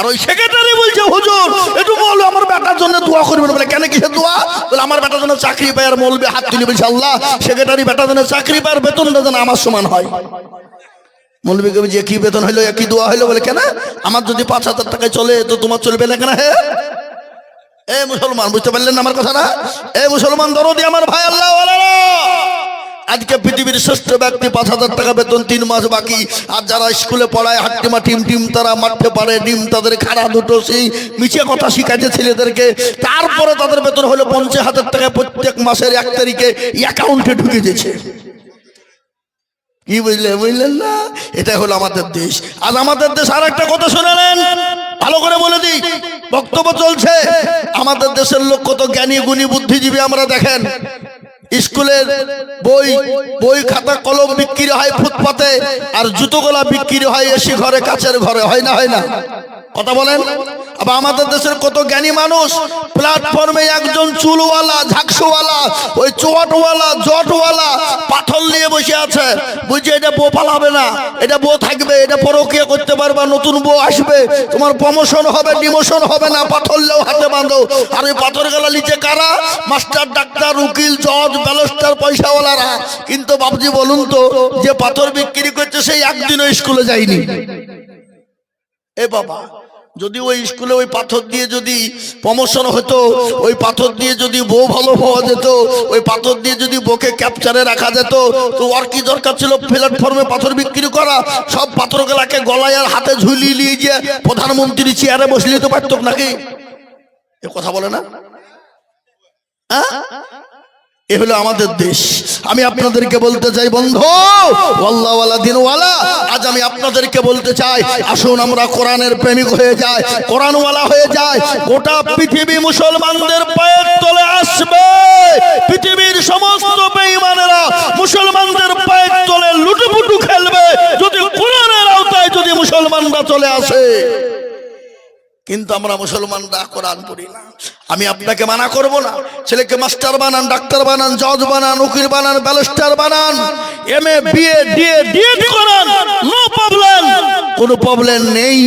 আর ওই সেক্রেটারি বলছে হুজুর একটু বলো আমার বেটার জন্য দোয়া করবেন। বলে কেন কিসের দোয়া? বলে আমার বেটার জন্য চাকরি পায়। আর মৌলবি হাত তুলে বলছে আল্লাহ সেক্রেটারি বেটার জন্য চাকরি পায় আর বেতনটা যেন আমার সমান হয়। মৌলবীকে যে কি বেতন হইলো কি দোয়া হইলো? বলে কেন আমার যদি 5,000 টাকায় চলে তো তোমার চলবে না কেন? হে এ মুসলমান বুঝতে পারলেন না আমার কথাটা? এ মুসলমান দরদি আমার ভাই আল্লাহ ওয়ালারা, আজকে পৃথিবীর শ্রেষ্ঠ ব্যক্তি 5,000 টাকা বেতন 3 মাস বাকি। আর যারা স্কুলে পড়ায় হাট্টিমা টিম তারা মাঠে পারে ডিম তাদের খাড়া দুটো সেই মিছে কথা শিখাইছে ছেলেদেরকে। তারপরে তাদের বেতন হলো 50,000 টাকা প্রত্যেক মাসের 1 তারিখে অ্যাকাউন্টে ঢুকে দিয়েছে। কি বুঝলেন না? এটা হলো আমাদের দেশ। আজ আমাদের দেশ আর একটা কথা শুনেলেন, ভালো করে বলে দিই, বক্তব্য চলছে। আমাদের দেশের লোক কত জ্ঞানী গুণী বুদ্ধিজীবী। আমরা দেখেন স্কুলের বই খাতা কলম বিক্রি হয় ফুটপাতে, আর জুতোগুলা বিক্রি হয় এসি ঘরে কাচের ঘরে, হয় না? হয় না? কথা বলেন। আবার আমাদের দেশের কত জ্ঞানী মানুষ প্ল্যাটফর্মে একজন চুলওয়ালা ঝাকসুওয়ালা ওই চোয়াটওয়ালা জটওয়ালা পাথর নিয়ে বসে আছে। বুঝছে এটা বউ পালাবে না, এটা বউ থাকবে, এটা পরকীয়া করতে পারবা, নতুন বউ আসবে, তোমার প্রমোশন হবে ডিমোশন হবে না, পাথর লেও হাতে বাঁধো। আর ওই পাথর গেলা নিচে কারা? মাস্টার ডাক্তার উকিল জজ ব্যারিস্টার পয়সাওয়ালারা। কিন্তু বাবজি বলুন তো, যে পাথর বিক্রি করছে সেই একদিনও স্কুলে যায়নি। এ বাবা, যদি ওই স্কুলে ওই পাথর দিয়ে যদি প্রমোশন হতো, ওই পাথর দিয়ে যদি বউ ভালো পাওয়া যেত, ওই পাথর দিয়ে যদি বউকে ক্যাপচারে রাখা যেত, তো আর কি দরকার ছিল প্ল্যাটফর্মে পাথর বিক্রি করা? সব পাথরগুলাকে গলায় আর হাতে ঝুলিয়ে নিয়ে গিয়ে প্রধানমন্ত্রী চেয়ারে বসলে তো পারত নাকি? এ কথা বলে না? এ হলো আমাদের দেশ। আমি আপনাদেরকে বলতে চাই বন্ধু, আল্লাহওয়ালা দিনওয়ালা, আজ আমি আপনাদেরকে বলতে চাই আসুন আমরা কোরআনের প্রেমিক হয়ে যাই, কোরআনওয়ালা হয়ে যাই। গোটা পৃথিবী মুসলমানদের পায়ের তলে আসবে। পৃথিবীর সমস্ত বেঈমানেরা মুসলমানদের পায়ের তলে লুটুপুটু খেলবে যদি কোরআনের আওতায় যদি মুসলমানরা চলে আসে। কিন্তু আমরা মুসলমানরা কোরআন পড়ি না। আমি আপনাকে মানা করব না, ছেলেকে মাস্টার বানান, ডাক্তার বানান, জজ বানান, উকিল বানান, ব্যারিস্টার বানান, এমএ বিএ ডিএড করান, নো প্রবলেম, কোনো প্রবলেম নেই।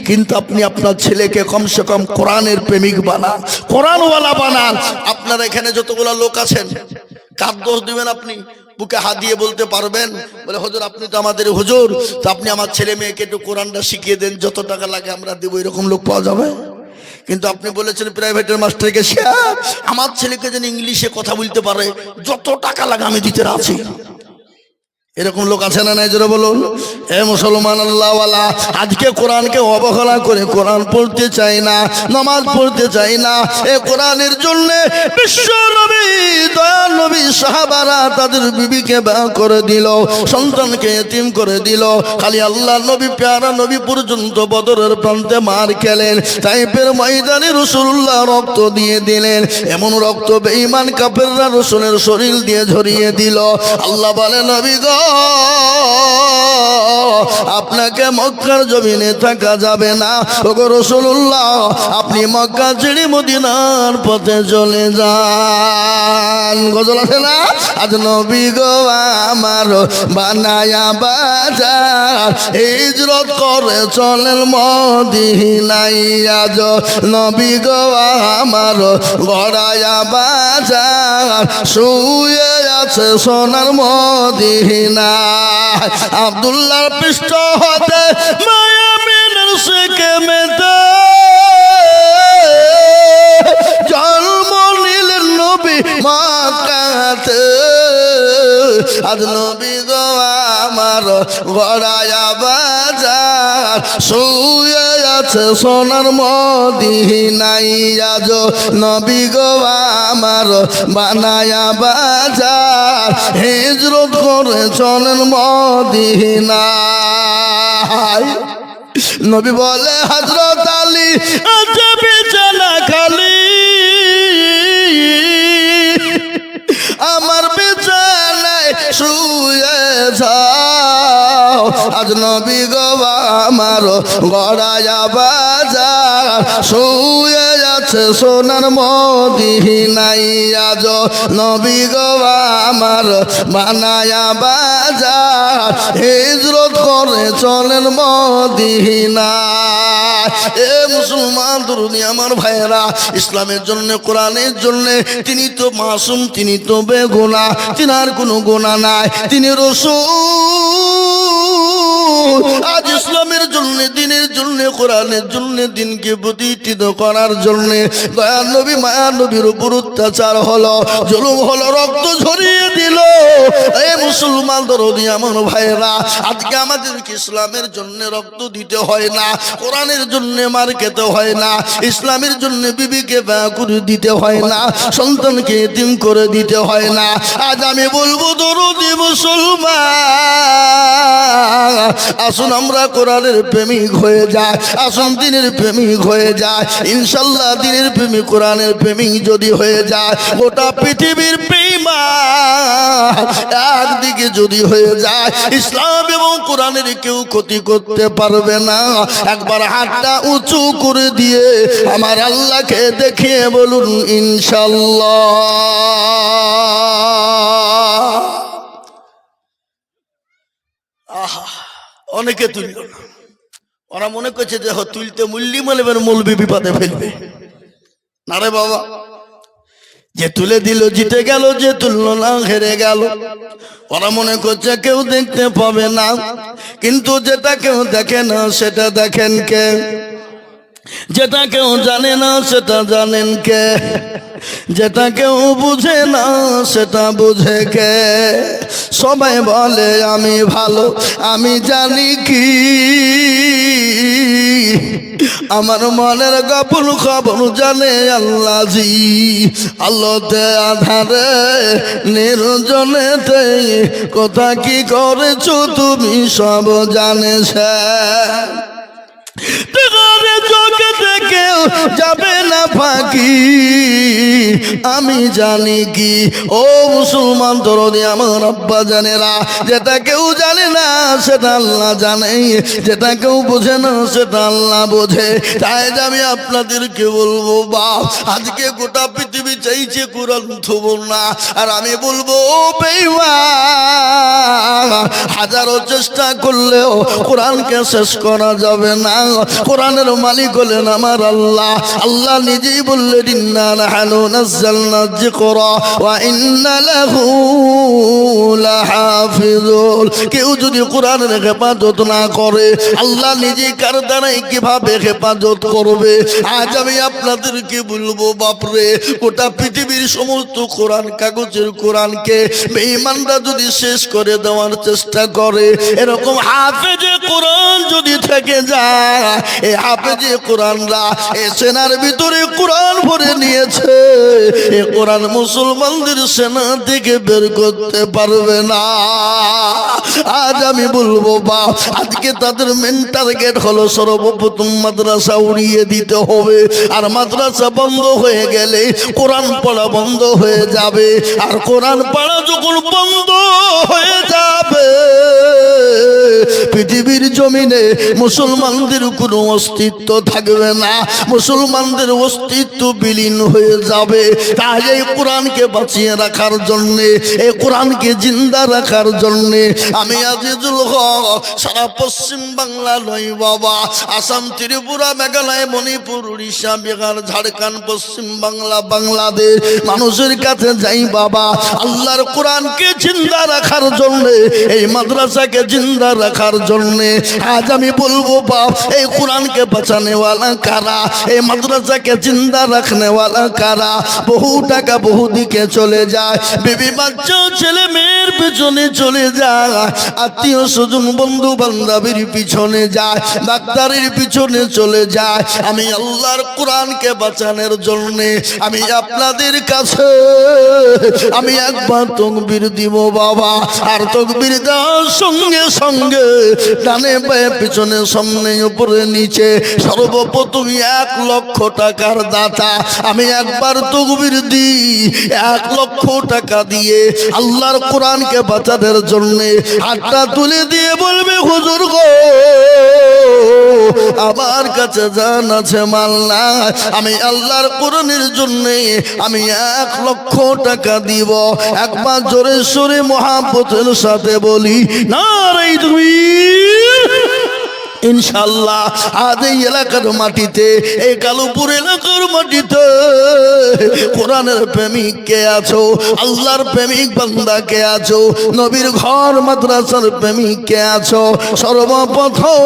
কিন্তু আপনি আপনার ছেলেকে কমসে কম কোরআনের প্রেমিক বানান, কোরআনওয়ালা বানান। আপনার এখানে যতগুলো লোক আছেন, কার দোষ দিবেন? আপনি বুকে হাত দিয়ে বলতে পারবেন? বলে হুজুর আপনি তো আমাদের হুজুর, তো আপনি আমার ছেলে মেয়েকে একটু কোরআনটা শিখিয়ে দেন, যত টাকা লাগে আমরা দেবো, এরকম লোক পাওয়া যাবে? কিন্তু আপনি বলেছেন প্রাইভেটের মাস্টারকে, আমার ছেলেকে যেন ইংলিশে কথা বলতে পারে, যত টাকা লাগে আমি দিতে রাজি। এরকম লোক আছে না নাই? জোরে বলুন। এ মুসলমান আল্লাহওয়ালা, আজকে কোরআনকে অবহেলা করে কোরআন পড়তে চাই না, নামাজ পড়তে চাই না। এ কোরআনের জন্য বিশ্ব নবী দয়াল নবী সাহাবারা তাদের বিবিকে বিয়ে করে দিল, সন্তানকে এতিম করে দিল। খালি আল্লাহর নবী প্যারা নবী পর্যন্ত বদরের প্রান্তে মার খেলেন, তাইফের ময়দানে রাসূলুল্লাহ রক্ত দিয়ে দিলেন। এমন রক্ত বেঈমান কাফেররা রাসূলের শরীর দিয়ে ঝরিয়ে দিল। আল্লাহ বলে নবী গো, আপনাকে মক্কার জমিনে থাকা যাবে না। ওগো রাসূলুল্লাহ, আপনি মক্কা ছেড়ে মদিনার পথে চলে যান। গজল আছে না? আজ নবী গো আমার বানায়া বাজার, হিজরত করে চলেন মদিনায়। আজ নবী গো আমার গড়ায়া বাজার, শুয়ে আছে সোনার মদিনা। আব্দুল্লাহর পৃষ্ঠ হতে মায়ামিনের শেখে মেতে জন্ম নিলেন নবী মক্কাতে। আজ নবী গো আমার গড়ায়া বাজার, শুয়ে আছে সোনার মদিনায়। আজ নবী গো আমার বানায়া বাজার, হিজরত করে চলেন মদিনায়। নবী বলে হযরত আলী আজ বিছানা খালি, আমার বিছানায় শুয়ে যাও। আজ আজ নবী গো আমার গড়ায়া বাজার শুয়ে যাচ্ছে সোনার মদিনায় আজ নবী গো আমার বানায়া বাজার হিজরত করে চলেন মদিনায়। এ মুসলমান তরুণী আমার ভাইয়েরা, ইসলামের জন্য কোরআনের জন্য তিনি তো মাসুম, তিনি তো বেগুনাহ, তিনার কোনো গুনাহ নাই, তিনি রাসূল। আজ ইসলামের জন্য, দিনের জন্য, কোরআনের জন্য, দিনকে প্রতিষ্ঠিত করার জন্য দয়ার নবী মায়ার নবীর উপর অত্যাচার হলো, জুলুম হলো, রক্ত ঝরিয়ে দিল। এ মুসলমান দরদি আমার ভাইয়েরা, আজকে আমাদেরকে ইসলামের জন্য রক্ত দিতে হয় না, কোরআনের জন্য মার খেতে হয় না, ইসলামের জন্য বিবিকে ব্যয় করে দিতে হয় না, সন্তানকে এতিম করে দিতে হয় না। আজ আমি বলবো দরদি মুসলমান, আসুন আমরা কোরআনের প্রেমিক হয়ে যাই, আসুন দিনের প্রেমিক হয়ে যায়। ইনশাল্লাহ দিনের প্রেমিক, কোরআনের প্রেমিক যদি হয়ে যায়, গোটা পৃথিবীর বেঈমান একদিকে যদি হয়ে যায়, ইসলাম এবং কোরআনের কেউ ক্ষতি করতে পারবে না। একবার হাতটা উঁচু করে দিয়ে আমার আল্লাহকে দেখিয়ে বলুন ইনশাল্লাহ। আহা, অনেকে তুলল না, ওরা মনে করছে যে তুলতে মুল্লি মানবের মৌলবি বিপদে ফেলবে না রে বাবা। যে তুলে দিল জিতে গেল, যে তুললো না হেরে গেল। ওরা মনে করছে কেউ দেখতে পাবে না, কিন্তু যেটা কেউ দেখে না সেটা দেখেন কে? যেটা কেউ জানে না সেটা জানেন কে? যেটা কেউ বুঝে না সেটা বুঝে কে? সবাই বলে আমি ভালো, আমি জানি কি আমার মনের গোপন খবর জানে আল্লাহ জি। আলোতে আধারে নির্জনেতে কথা কি করেছো তুমি সব জানেছ। চোখে থেকেও যাবে না ফাঁকি, আমি জানি কি। ও মুসলমান দরদি আমার আব্বা জানেরা, যেটা কেউ জানে না সেটা আল্লাহ জানে, যেটা কেউ বোঝে না সেটা আল্লাহ বোঝে। তাই আমি আপনাদেরকে বলবো বাপ, আজকে গোটা পৃথিবী চাইছে কোরআন থবর না, আর আমি বলবো ও বেঈমান, হাজারো চেষ্টা করলেও কোরআনকে শেষ করা যাবে না। কোরআনের মালিক হলেন আমার আল্লাহ। আল্লাহ নিজেই বললেন ইন্না নাহনু নাযালনা যিকরা ওয়া ইন্না লাহু লাহাফিজুন। কেউ যদি কোরআনের হেফাজত না করে, আল্লাহ নিজেই কার দ্বারাই কিভাবে হেফাজত করবে? আজ আমি আপনাদেরকে বলবো বাপরে, গোটা পৃথিবীর সমস্ত কোরআন কাগজের কোরআনকে বেঈমানরা যদি শেষ করে দেওয়ার চেষ্টা করে, এরকম হাফেজে কোরআন যদি থেকে যায়, এই হাফেজে কোরআনরা এই সেনার ভিতরে কোরআন ভরে নিয়েছে, এই কোরআন মুসলমানদের সেনা থেকে বের করতে পারবে না। আজ আমি বলবো বাপ, আজকে তাদের মেন টার্গেট হলো সর্বপ্রথম মাদ্রাসা উড়িয়ে দিতে হবে, আর মাদ্রাসা বন্ধ হয়ে গেলে কোরআন পড়া বন্ধ হয়ে যাবে, আর কোরআন পড়া যখন বন্ধ হয়ে যাবে, পৃথিবীর জমিনে মুসলমানদের কোনো অস্তিত্ব থাকবে না, মুসলমানদের অস্তিত্ব বিলীন হয়ে যাবে। তাই এই কোরআনকে বাঁচিয়ে রাখার জন্যে, এই কোরআনকে জিন্দা রাখার জন্যে আমি আজিজুল হক সারা পশ্চিম বাংলা নয় বাবা, আসাম, ত্রিপুরা, মেঘালয়, মণিপুর, উড়িষ্যা, বিহার, ঝাড়খণ্ড, পশ্চিম বাংলা, বাংলাদেশ মানুষের কাছে যাই বাবা, আল্লাহর কোরআনকে জিন্দা রাখার জন্যে, এই মাদ্রাসাকে জিন্দা রাখার জন্যে। আজ আমি বলবো বাপ, এই কোরআনকে বাঁচানে ওয়ালা কারা, এই মাদ্রাসাকে জিন্দা রাখনে ওয়ালা কারা? বহু টাকা বহু দিকে চলে যায়, বিবি বাচ্চা ছেলে মেয়ের পিছনে চলে যায়, আত্মীয় স্বজন বন্ধু বান্ধবীর পিছনে যায়, ডাক্তারের পিছনে চলে যায়। আমি আল্লাহর কোরআনকে বাঁচানোর জন্যে আমি আপনাদের কাছে আমি একবার তকবীর দিব বাবা, আর তকবীর দেওয়ার সঙ্গে সঙ্গে ডানে বায়ে পিছনে সামনে উপরে নিচে সর্বপ্রথম 1 লক্ষ টাকার দাতা। আমি একবার তাকবীর দিই, 1 লক্ষ টাকা দিয়ে আল্লাহর কোরআনকে বাঁচানোর জন্য হাতটা তুলে দিয়ে বলবে, হুজুর গো আমার কাছে জান আছে মাল নাই, আমি আল্লাহর কোরআনের জন্য আমি 1 লক্ষ টাকা দিব। একবার জোরে সুরে মহাব্বতের সাথে বলি নারে তাকবীর। ইনশাআল্লাহ আজ এই এলাকার মাটিতে, এই কালুপুর এলাকার মাটিতে কোরআনের প্রেমিক কে আছো, আল্লাহর প্রেমিক বান্দা কে আছো, নবীর ঘর মাদ্রাসার প্রেমিক কে আছো, সর্বপ্রথম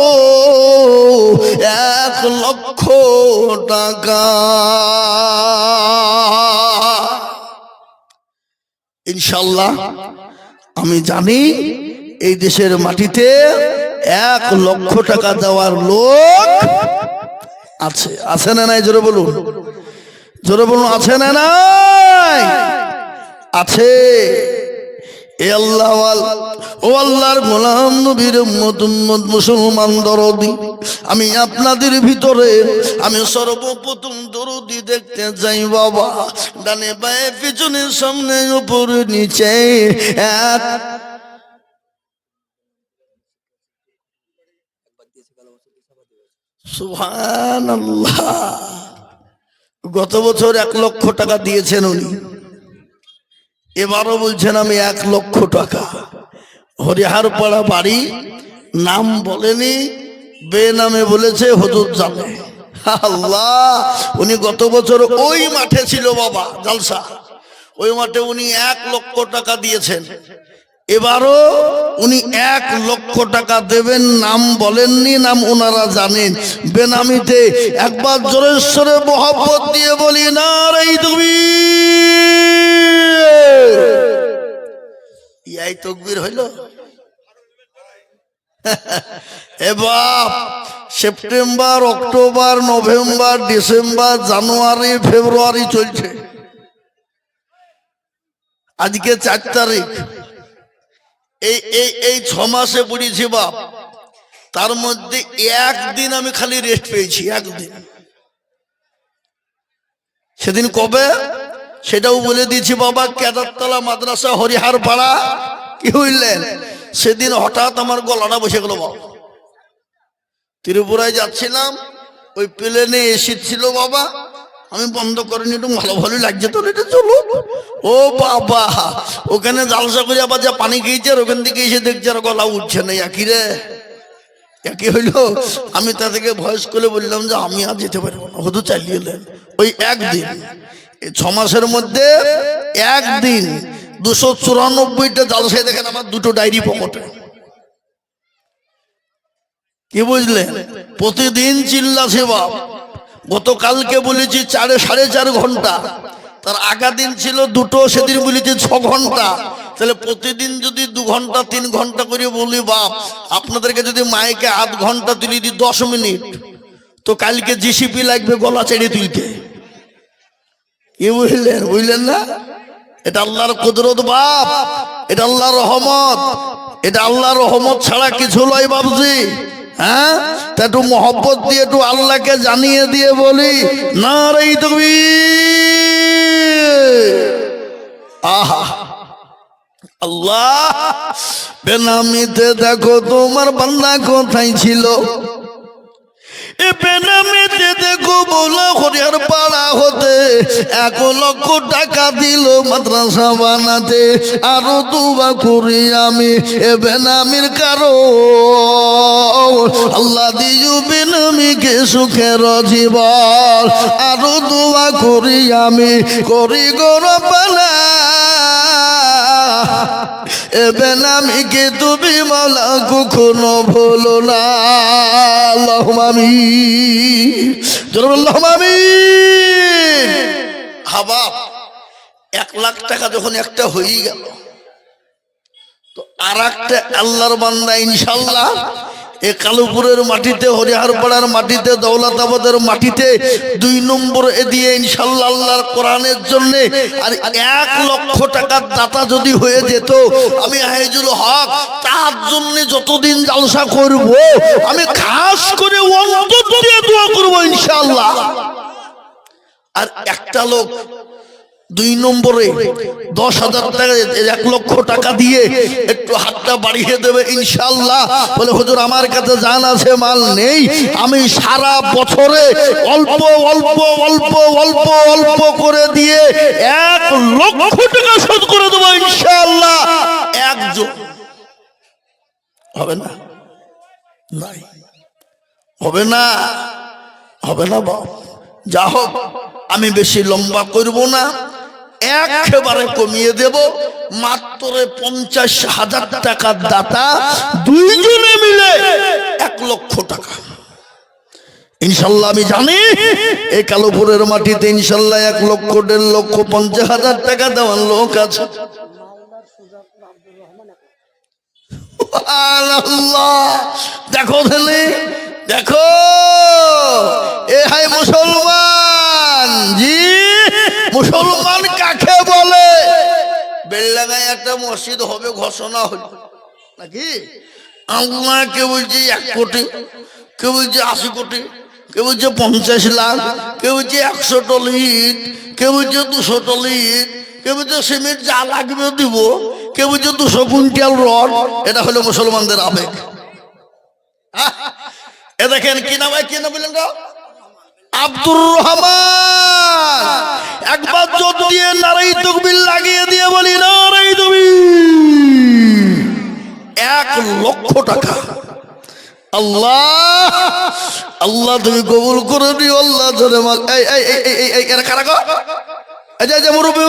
1 লক্ষ টাকা ইনশাআল্লাহ। আমি জানি এই দেশের মাটিতে 1 লক্ষ টাকা দেওয়ার লোক আছে। আছে না নাই? জোরে বলুন, জোরে বলুন, আছে না নাই? আছে। এ আল্লাহ ও আল্লাহর গোলাম নবীর উম্মত মুসলমান দরদি, আমি আপনাদের ভিতরে আমি সর্বপ্রথম দরদি দেখতে যাই বাবা। ডানে বায়ে পিছনে সামনে উপরে নিচে এক সুবহানাল্লাহ। গত বছর 1 লক্ষ টাকা দিয়েছেন উনি, এবারও বলছেন আমি 1 লক্ষ টাকা। হরিহার পাড়া বাড়ি, নাম বলেনি, বেনামে বলেছে, হুজুর জানে। আল্লাহ, উনি গত বছর ওই মাঠে ছিল বাবা জালসা, ওই মাঠে উনি 1 লক্ষ টাকা দিয়েছেন। এবারও উনি 1 লক্ষ টাকা দেবেন, নাম বলেননি, নাম ওনারা জানেন, বেনামিতে। একবার জোরে সোরে মহব্বত দিয়ে বলি নারে তাকবীর। এই তাকবীর হইল। এ বাপ, সেপ্টেম্বর, অক্টোবর, নভেম্বর, ডিসেম্বর, জানুয়ারি, ফেব্রুয়ারি চলছে, আজকে 4 তারিখ। এই 6 মাসে পড়েছি বাপ, তার মধ্যে 1 দিন আমি খালি রেস্ট পেয়েছি, 1 দিন। সেদিন কবে সেটাও বলে দিয়েছি বাবা, কেদারতলা মাদ্রাসা হরিহার পাড়া। কি হইলেন সেদিন হঠাৎ আমার গলাটা বসে গেল বাবা। ত্রিপুরায় যাচ্ছিলাম, ওই প্লেনে এসি ছিল বাবা, আমি বন্ধ করিনি, একটু ভালো ভালো লাগছে তো, এটা চলো। ও বাবা, ওখানে জালসা করে আবার যা পানি খেয়েছে, ওখান থেকে এসে দেখছে আর গলা উঠছে না। একই রে, একই হইল। আমি তা থেকে ভয়েস করে বললাম যে আমি আর যেতে পারবো না, হয়তো চালিয়ে এলেন। ওই 1 দিন, এই 6 মাসের মধ্যে 1 দিন 294টা জালসায় দেখেন আমার 2টো ডায়েরি পকেটে। কি বুঝলেন? প্রতিদিন চিল্লাছে বাপ। গতকালকে বলেছি 4.5 ঘন্টা, তার আগা দিন ছিল 2টো, সেদিন বলেছি 6 ঘন্টা। তাহলে প্রতিদিন যদি 2 ঘন্টা 3 ঘন্টা করে বলি বাপ, আপনাদেরকে যদি মাইকে আধ ঘন্টা তুলে দিই 10 মিনিট, তো কালকে জিসিপি লাগবে গলা চেড়ে তুলতে। কি বুঝলেন? বুঝলেন না? এটা আল্লাহর কুদরত বাপ, এটা আল্লাহর রহমত, এটা আল্লাহর রহমত ছাড়া কিছু নয় বাবজি। হ্যাঁ, তা একটু মহব্বত দিয়ে একটু আল্লাহকে জানিয়ে দিয়ে বলি নারে তাকবীর। আহা আল্লাহ, বেনামিতে দেখো তোমার বান্দা কোথায় ছিল। এ বেনামিতে দেখো বলো হরিয়ার পাড়া হতে 1 লক্ষ টাকা দিল মাদ্রাসা বানাতে। আরো দুবা করি আমি এ বেনামির কারো, আল্লাহ দিও বেনামিকে সুখের জীবন। আরো দুবা করি আমি, করি গো রব্বানা, এ বেনামিকে তুমি মাওলা কখনো ভুলো না। আল্লাহুম্মা আমিন, জোরে আল্লাহুম্মা আমিন। হাবা 1 লাখ টাকা যখন একটা হয়ে গেল, তো আর একটা আল্লাহর বান্দা ইনশাআল্লাহ এ কালুপুরের মাটিতে, হরিহার পাড়ার মাটিতে, দৌলতাবাদের মাটিতে 2 নম্বর দিয়ে ইনশাআল্লাহ আল্লাহর কোরআনের জন্য আর 1 লক্ষ টাকার দাতা যদি হয়ে যেত, আমি হাইজুল হক তার জন্য যতদিন জালসা করব, আমি খাস করে অন্তর দিয়ে দোয়া করব ইনশাআল্লাহ। চালক 2 নম্বরে 10,000 টাকা 1 লক্ষ টাকা দিয়ে একটু হাতটা বাড়িয়ে দেবে ইনশাআল্লাহ। বলে হুজুর আমার কাছে জান আছে মাল নেই, আমি সারা বছরে অল্প অল্প অল্প অল্প অল্প করে দিয়ে 1 লক্ষ টাকা শোধ করে দেবো ইনশাআল্লাহ। একজন হবে না? নাই, হবে না, হবে না বাবা। যা হোক আমি বেশি লম্বা করব না, একেবারে কমিয়ে দেব। মাত্র 50,000 টাকার দাতা, 2 জনে মিলে 1 লক্ষ টাকা ইনশাল্লাহ। আমি জানি এই কালোপুরের মাটিতে ইনশাল্লাহ 1 লক্ষ 1.5 লক্ষ 50,000 টাকা দেওয়ার লোক আছে। দেখো ছেলে, দেখো এ হাই মুসলমান। জি, মুসলমান কাকে বলে? বেলডাঙ্গায় একটা মসজিদ হবে ঘোষণা হল নাকি? আল্লাহ কেউ বলছে 1 কোটি, কেউ বলছে 80 কোটি, কেউ বলছে 50 লাখ, কেউ বলছে 100 টন ইট, কেউ বলছে 200 টন ইট, কেউ বলছে সিমেন্ট যা লাগবে দিব, কেউ বলছে 200 কুইন্টাল রড। এটা হলো মুসলমানদের আবেগ। এ দেখেন কি নাম, কি নাম বললেন? আব্দুর রহমান। একবার জোর দিয়ে নারাই তাকবীর লাগিয়ে দিয়ে বলি নারাই তাকবীর। 1 লক্ষ টাকা। আল্লাহ আল্লাহ তুমি কবুল করে দিও আল্লাহ। ধরে মাল এই এই এই এই এরা কারা গো? এই যে মুরব্বি,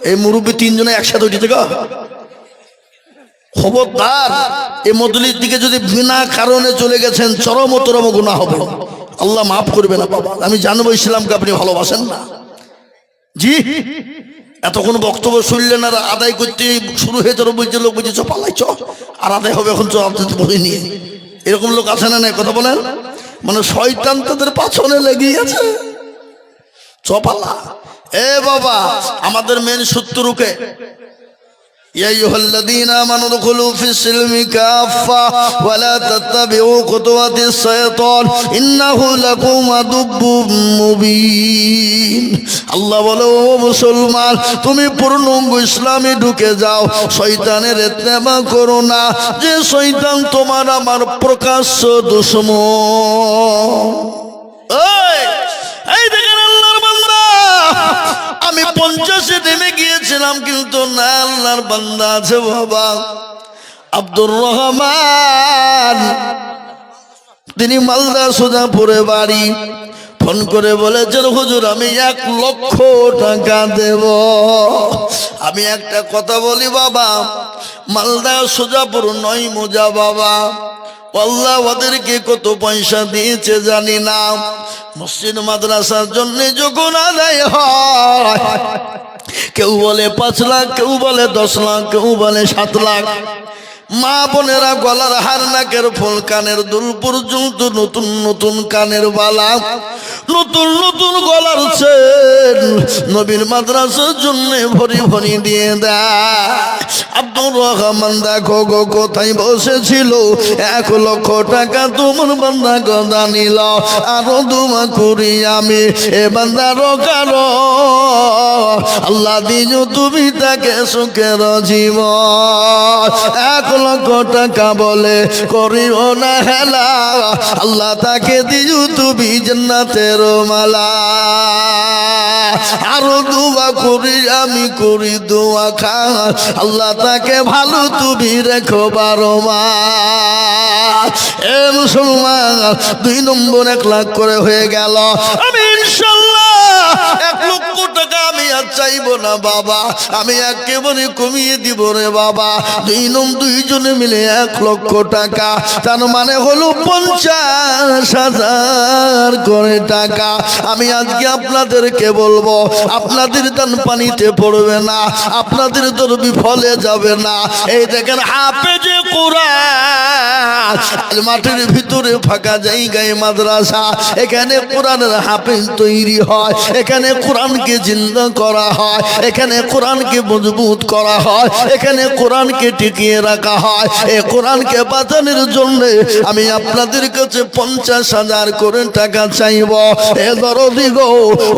এই মুরব্বি 3 জনে একসাথে উঠেছে গো। খবরদার, এই মজলিস দিকে যদি বিনা কারণে চলে গেছেন চরমতরম গুনাহ হবে, আল্লাহ মাফ করবে না বাবা। আমি জানবো ইসলামকে আপনি ভালোবাসেন না। জি, এতক্ষণ বক্তব্য শুনলেন আর আদায় করতে শুরু হয়ে তোর বুঝছে লোক বুঝছে চ পালাই চ, আর আদায় হবে এখন চ বই নিয়ে। এরকম লোক আছে না? নাই কথা বলেন। মানে শয়তান তাদের পাছনে লেগে আছে, চ পালা। এ বাবা, আমাদের মেন শত্রুকে يا أيها الذين آمنوا ادخلوا في السلم كافة ولا تتبعوا خطوات الشيطان إنه لكم عدو مبين। আল্লাহ বলে ও মুসলমান, তুমি পূর্ণাঙ্গ ইসলামে ঢুকে যাও, শয়তানের ইত্তেবা করো না, যে শয়তান তোমার আমার প্রকাশ্য দুশমন। এই দেখেন আল্লাহর বান্দা, আমি 50-এ নেমে গিয়েছিলাম কিন্তু না, আল্লাহর বান্দা আছে বাবা আব্দুর রহমান। তিনি মালদা সুজাপুরে বাড়ি। ফোন করে বলেছেন হুজুর আমি 1 লক্ষ টাকা দেব। আমি একটা কথা বলি বাবা, মালদা সুজাপুর নয় মোজা বাবা, আল্লাহ ওদেরকে কত পয়সা দিয়েছে জানি না। মসজিদ মাদ্রাসার জন্য যখন আদায় হয়, কেউ বলে 5 লাখ, কেউ বলে 10 লাখ, কেউ বলে 7 লাখ। মা বোনেরা গলার হার, নাকের ফুল, কানের দুল পর্যন্ত নতুন নতুন কানের বালা, নতুন নতুন গলার চেন নবীর মাদ্রাসার জন্য ভরি ভরি দিয়ে দেয়। আব্দুর রহমান দেখো গো কোথায় বসেছিল, 1 লক্ষ টাকা তোমার বান্দা গদা নিল। আরো দুমা করি আমি এ বান্দার কারো, আল্লাহ দিও তুমি তাকে সুখের জীবন। 1 লক্ষ টাকা বলে করিও না হেলা, আল্লাহ তাকে দিও তুমি জান্নাতের মালা। আরো দোয়া করি আমি, করি দোয়া খান, আল্লাহ তাকে ভালো তুমি রেখো 12 মাস। এ মুসলমান, 2 নম্বর 1 লাখ করে হয়ে গেল। আমি ইনশাআল্লাহ 1 লক্ষ টাকা আমি আর চাইবো না বাবা, আমি একেবারে কমিয়ে দিব রে বাবা। 2 জনে মিলে 1 লক্ষ টাকা, তার মানে হলো 50,000 করে টাকা। আমি আজকে আপনাদেরকে বলবো, আপনাদের দান পানিতে পড়বে না, আপনাদের দরবি ফলে যাবে না। এই দেখেন হাফেজে কোরআন, মাঠের ভিতরে ফাঁকা জায়গায় মাদ্রাসা, এখানে কোরআনের হাফেজ তৈরি হয়, এখানে কোরআনকে জিন্দা করা করা হয়, এখানে কোরআনকে মজবুত করা হয়, এখানে কোরআনকে টিকিয়ে রাখা হয়। এই কোরআনকে বাঁচানোর জন্য আমি আপনাদের কাছে 50,000 করে টাকা চাইব। এ দরদি গো,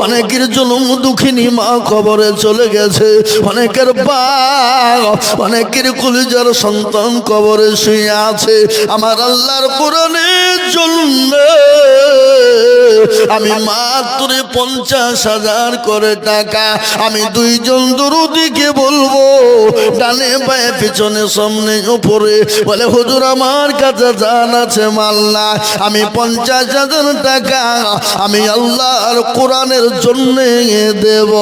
অনেকের জন্ম দুঃখিনী মা কবরে চলে গেছে, অনেকের বাপ, অনেকের কলিজার সন্তান কবরে শুয়ে আছে। আমার আল্লাহর কোরআনের জন্য আমি মাত্র 50,000 করে টাকা আমি 2 জন দরুদিকে বলবো, ডানে বায়ে পিছনে সামনে উপরে, বলে হুজুর আমার কাছে জান আছে মাল না, আমি 50,000 টাকা আমি আল্লাহর কোরআনের জন্য দেব।